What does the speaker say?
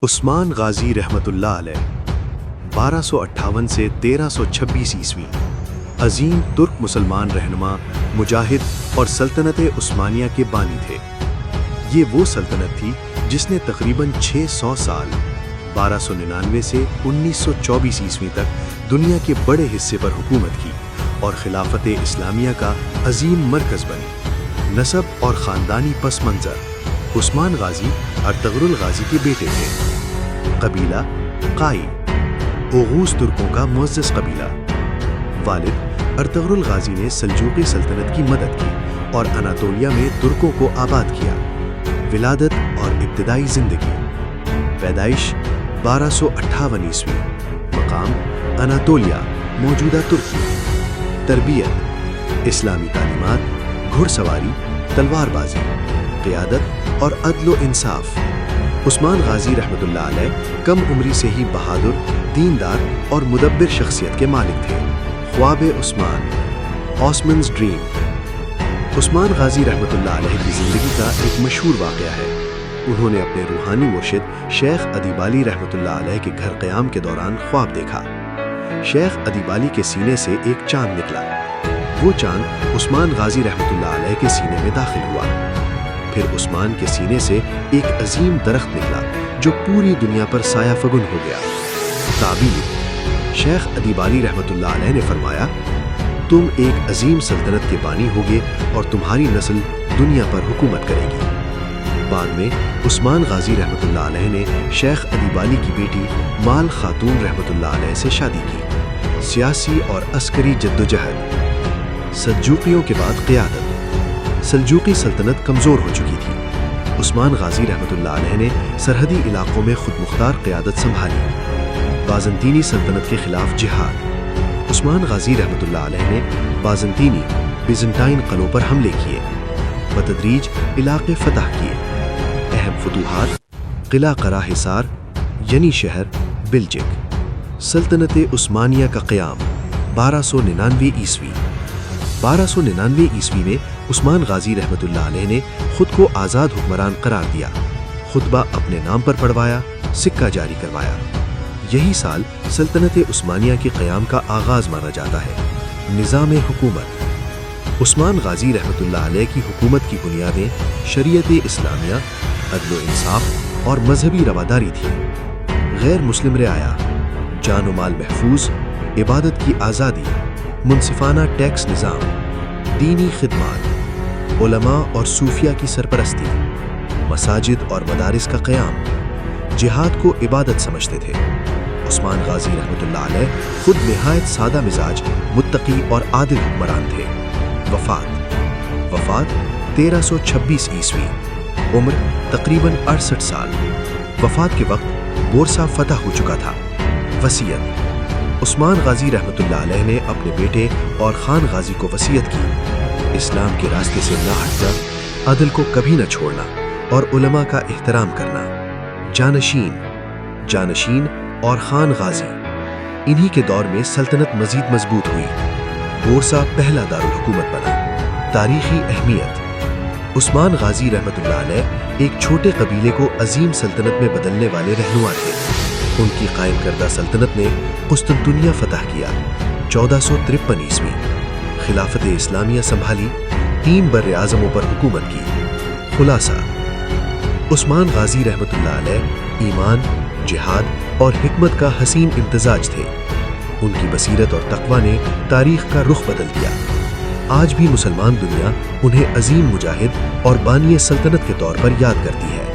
عثمان غازی رحمۃ اللہ علیہ 1258 سے 1326 عیسوی عظیم ترک مسلمان رہنما، مجاہد اور سلطنت عثمانیہ کے بانی تھے۔ یہ وہ سلطنت تھی جس نے تقریباً 600 سال 1299 سے 1924 عیسوی تک دنیا کے بڑے حصے پر حکومت کی اور خلافت اسلامیہ کا عظیم مرکز بنی۔ نسب اور خاندانی پس منظر: عثمان غازی ارطغرل غازی کے بیٹے تھے۔ قبیلہ قائی، اوغوز ترکوں کا معزز قبیلہ۔ والد ارطغرل غازی نے سلجوقی سلطنت کی مدد کی اور اناطولیہ میں ترکوں کو آباد کیا۔ ولادت اور ابتدائی زندگی: پیدائش 1258 عیسوی، مقام اناطولیہ موجودہ ترکی۔ تربیت: اسلامی تعلیمات، گھڑ سواری، تلوار بازی، قیادت اور عدل و انصاف۔ عثمان غازی رحمۃ اللہ علیہ کم عمری سے ہی بہادر، دیندار اور مدبر شخصیت کے مالک تھے۔ خواب عثمان، عثمان's ڈریم۔ عثمان غازی رحمۃ اللہ علیہ کی زندگی کا ایک مشہور واقعہ ہے۔ انہوں نے اپنے روحانی مرشد شیخ ادیب علی رحمۃ اللہ علیہ کے گھر قیام کے دوران خواب دیکھا۔ شیخ ادیب علی کے سینے سے ایک چاند نکلا۔ وہ چاند عثمان غازی رحمۃ اللہ علیہ کے سینے میں داخل ہوا۔ پھر عثمان کے سینے سے ایک عظیم درخت نکلا جو پوری دنیا پر سایہ فگن ہو گیا۔ تعبیر: شیخ ادیب علی رحمۃ اللہ علیہ نے فرمایا، تم ایک عظیم سلطنت کے بانی ہوگے اور تمہاری نسل دنیا پر حکومت کرے گی۔ بعد میں عثمان غازی رحمۃ اللہ علیہ نے شیخ ادیب علی کی بیٹی مال خاتون رحمۃ اللہ علیہ سے شادی کی۔ سیاسی اور عسکری جدوجہد: سلجوقیوں کے بعد قیادت: سلجوقی سلطنت کمزور ہو چکی تھی۔ عثمان غازی رحمۃ اللہ علیہ نے سرحدی علاقوں میں خود مختار قیادت سنبھالی۔ بازنطینی سلطنت کے خلاف جہاد: عثمان غازی رحمۃ اللہ علیہ نے بازنطینی بیزنٹائن قلعوں پر حملے کیے، بتدریج علاقے فتح کیے۔ اہم فتوحات: قلعہ قرہ حصار، ینی شہر، بلجک۔ سلطنت عثمانیہ کا قیام 1299 عیسوی۔ 1299 عیسوی میں عثمان غازی رحمۃ اللہ علیہ نے خود کو آزاد حکمران قرار دیا، خطبہ اپنے نام پر پڑھوایا، سکہ جاری کروایا۔ یہی سال سلطنت عثمانیہ کے قیام کا آغاز مانا جاتا ہے۔ نظام حکومت: عثمان غازی رحمۃ اللہ علیہ کی حکومت کی بنیادیں شریعت اسلامیہ، عدل و انصاف اور مذہبی رواداری تھی۔ غیر مسلم رعایا، جان و مال محفوظ، عبادت کی آزادی، منصفانہ ٹیکس نظام، دینی خدمات، علماء اور صوفیہ کی سرپرستی، مساجد اور مدارس کا قیام۔ جہاد کو عبادت سمجھتے تھے۔ عثمان غازی رحمۃ اللہ علیہ خود نہایت سادہ مزاج، متقی اور عادل حکمران تھے۔ وفات 1326 عیسوی، عمر تقریباً 68 سال۔ وفات کے وقت بورسا فتح ہو چکا تھا۔ وصیت: عثمان غازی رحمۃ اللہ علیہ نے اپنے بیٹے اور خان غازی کو وصیت کی، اسلام کے راستے سے نہ ہٹنا، عدل کو کبھی نہ چھوڑنا اور علماء کا احترام کرنا۔ جانشین اور خان غازی: انہی کے دور میں سلطنت مزید مضبوط ہوئی۔ بورسا پہلا دارالحکومت بنا۔ تاریخی اہمیت: عثمان غازی رحمۃ اللہ علیہ ایک چھوٹے قبیلے کو عظیم سلطنت میں بدلنے والے رہنما تھے۔ ان کی قائم کردہ سلطنت نے قسطنطنیہ فتح کیا 1453 عیسوی، خلافت اسلامیہ سنبھالی، 3 بر اعظموں پر حکومت کی۔ خلاصہ: عثمان غازی رحمۃ اللہ علیہ ایمان، جہاد اور حکمت کا حسین امتزاج تھے۔ ان کی بصیرت اور تقوی نے تاریخ کا رخ بدل دیا۔ آج بھی مسلمان دنیا انہیں عظیم مجاہد اور بانی سلطنت کے طور پر یاد کرتی ہے۔